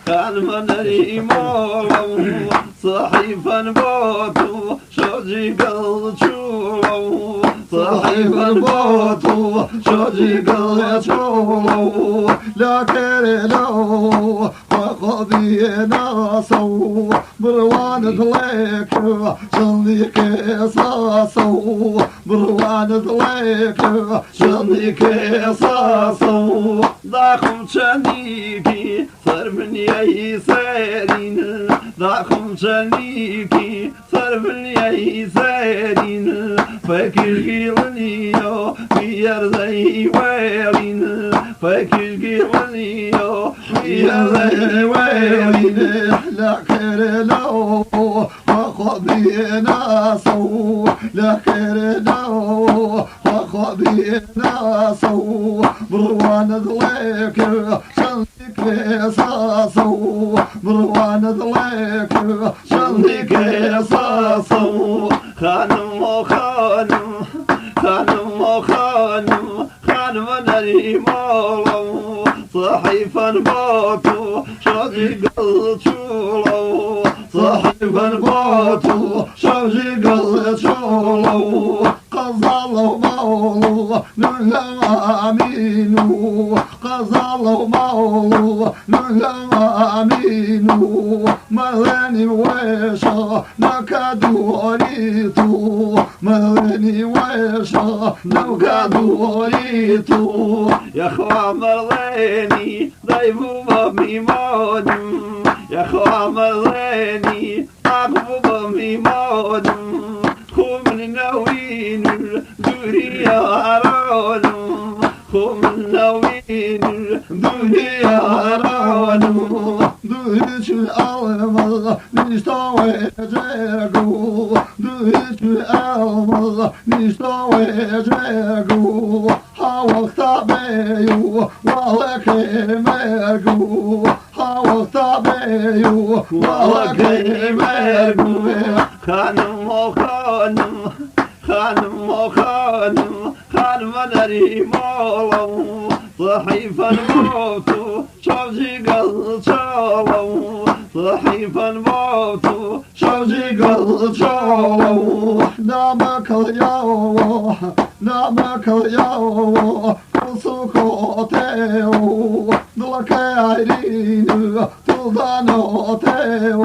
خانم من ريمولو صحيفا بوتو شوجي قلتشولو صحيفا بوتو شوجي قلتشولو لا كرلو وقضي ناسو بروان ضليك شنيك صاصو بروان ضليك شنيك صاصو ضاخم شنيكي صار من يسارين ضاخم شنيكي صار من يسارين فاكر قيلنيو في أرضي ويلين فاكر قيلنيو في أرضي ويلين لا خير له وقضي ناسو لا خير له وقضي ناسو بروان ضليك شنك صاصو بروان ضليك شنك صاصو خانم وخانم خانم وخانم خانم نريمولو صحيفا بوتو شوجي قلتشولو صحيفا بوتو شوجي قلتشولو قزالو مولو نلا امينو قزالو مولو نلا امينو ملاني ويشا نكادوريتو ملاني ويشا نكادوريتو يا خوا مرضيني ضيفو بمي مودم يا خوا مرضيني عقبو بمي مودم خو من نوين الدنيا رانو خو من نوين الدنيا رانو دوش الألم نشتوي جاكو دوش الألم نشتوي جاكو حاول تابيو ولك ماكو حاول تابيو ولك ماكو خانم وخانم خانم وخانم خانم نريمولو صحيفا موتو شوجي قلتشولو صحيفا موتو شوجي قلتشولو نامك اليوم نامك اليوم سكوتيو دلك عيرين تلدانوتيو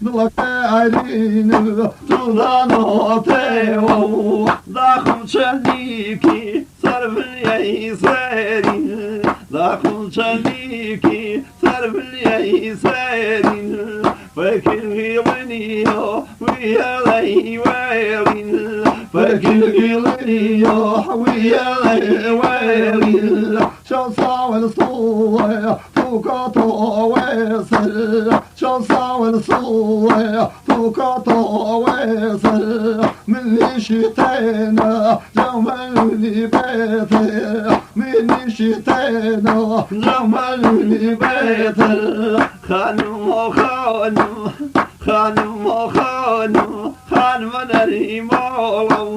دلك عيرين تلدانوتيو ضاخم شنيكي صرف اليسارين ضاخم شنيكي صرف اليسارين فاكر غيرنيو ويا لي ويلين فاكر غيرنيو ويا لي ويلين شو صاوي الصوية فوقاتو ويسر شو صاوي الصوية فوقاتو ويسر مني شتينا جمالي بيتي مني شتينا جمالي بيتي خانم وخانم خانم وخانم خانم نريمولو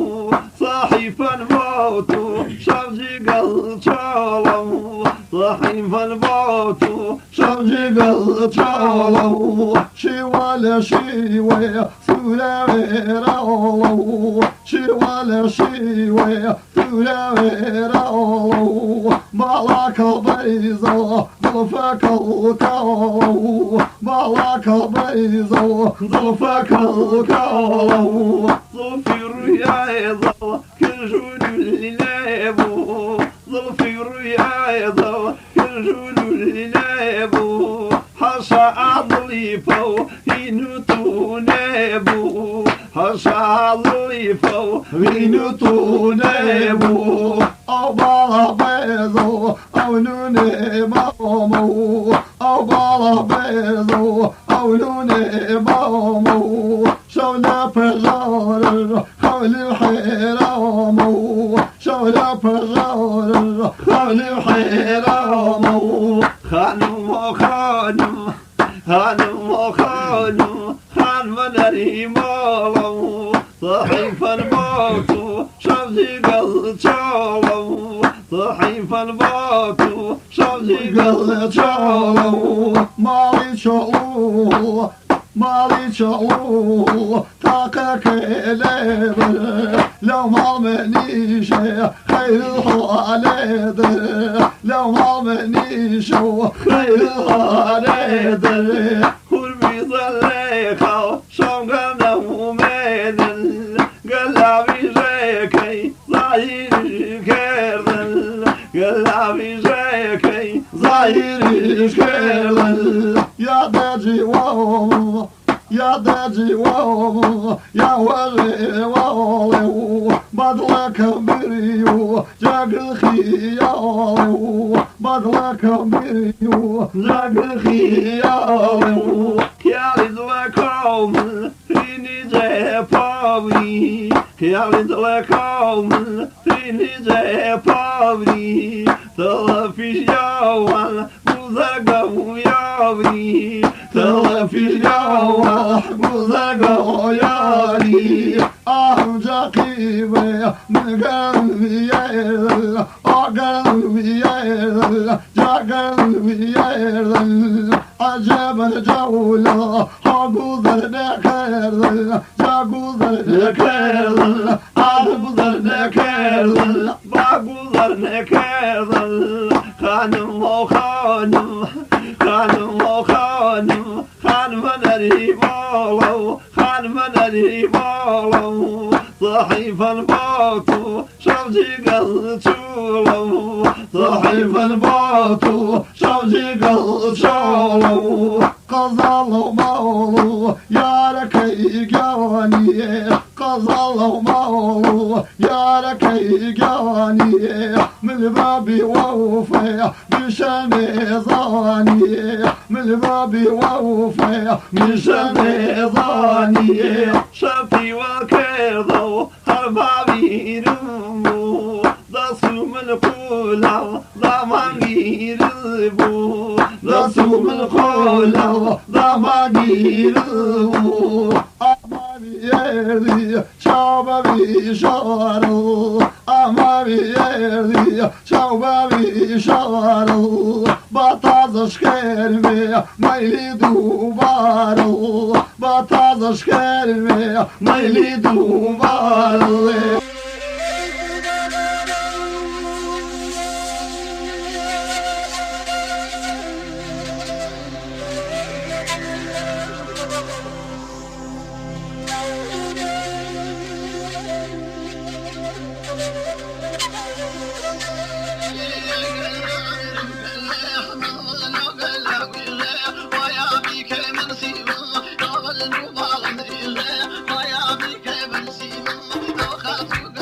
صحيفا موتو شوجي قلتشولو صحيفا موتو شوجي قلتشولو شوالة شوية سولاويرولو شوالة شوية سولاويرولو مالك البيضة ضلفك الكولو مالك البيضة ضلفك الكولو ضلفي الرياضة كالجول الليلابو ضلفي الرياضة كالجول الليلابو حشا عضليفو هينوتو نابو حشا عضليفو هينوتو نابو أو بالا بيضو أو نوني مامو أو بالا بيضو أو نوني مامو شولا بجار خولي الحرامو شولا بجار خولي الحرامو خانم وخانم خانم وخانم خانم نريمولو صحيفا موتو شوجي قلتشولو صحيفا صحيف الباطو شوزي قال شالو مالي شالو مالي شالو تاقا كيليبر لو ما منيش خير الحواليد لو ما منيش خير الحواليد قربي ظليخا شوقا نومين قلبي زيكي ظهير كيرل قلبي زيكي ظهير كيرل يا داجي واو يا داجي واو يا وجهي واو بدلك بريو جاك الخيال بدلك بريو جاك الخيال Kjærlighed er kommet ind i det påvri. Kjærlighed er kommet ind i det påvri. Telefisk jauan, buzaga ujavri. Telefisk jauan, buzaga ujavri. Amcakive min gelmeyel, o gelmeyel, ya gelmeyel. عجب الجولة حقوذر نكرل جاقوذر نكرل عقوذر نكرل باقوذر نكرل خانم وخانم خانم وخانم خانم نريبالو خانم نريبالو صحيف الباطو شوزي قلتولو صحيف الباطو شوزي قلتولو قزالو مولو يا ركي جواني قزالو مولو يا ركي جواني من بابي ووفي بشمي ظاني من بابي ووفي بشمي ظاني شفتي وكيضو هربابي رمو ضسو من قولا ضمان قيربو ضسو من قولا ضمان قيربو أمامي يرضي شعبي شارو أمامي يرضي شعبي شارو بطاز شكرمي ميلي دوبارو بطاز شكرمي ميلي دوبارو Why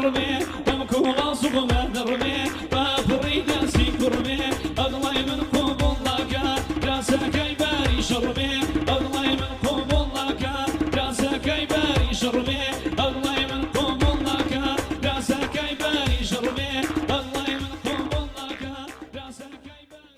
دربي تمكو صوب ما دربي ما تريد سيكربي أغلي من قبول لك راسك يباري شربي أغلي من قبول لك راسك يباري شربي أغلي من قبول لك راسك يباري شربي أغلي من قبول لك راسك يباري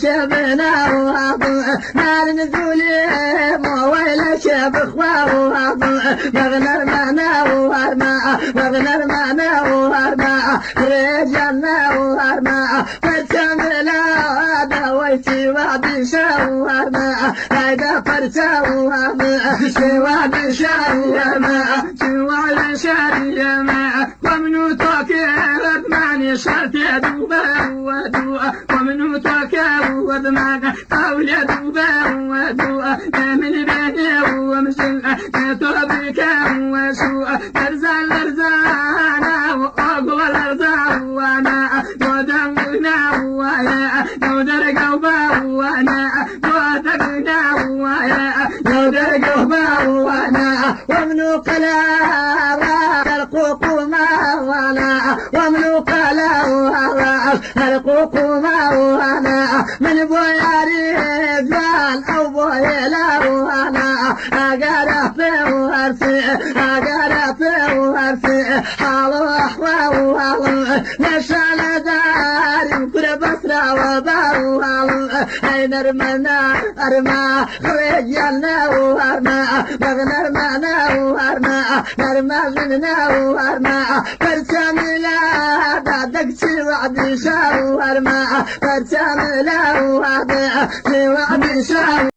شبنا نار نزولي مويل شبخ مغنى المعنى وهرماء مغنى المعنى وهرماء رجعنا وهرماء فتملا دويتي وعدي شاوهرماء هيدا فرشاوهرماء شوادي شاوهرماء شوادي شاوهرماء ومنو توكيرت ماني شرطي دوبا ودوء ومنو توكيرت ماني قولي دوبا ودوء من بيني ومسل تربك وسوء ترزان لرزانا وأقوى لرزانا ودمنا ويا نودر قوبا وانا ودمنا ويا نودر قوبا وانا ومنو قلارا القوقما وانا ومنو قلارا القوقما وانا من بوياري زال او بويلا وانا اقرا في وهرسي حالو احوال نشال داري كل بصرة وبارو اين ارمنا ارما رجالنا وهرما مغنى ارمانا وهرما نرما زننا وهرما فرساملا بعدك شي وعدي شاو وهرما فرساملا وهرما شي وعدي شاو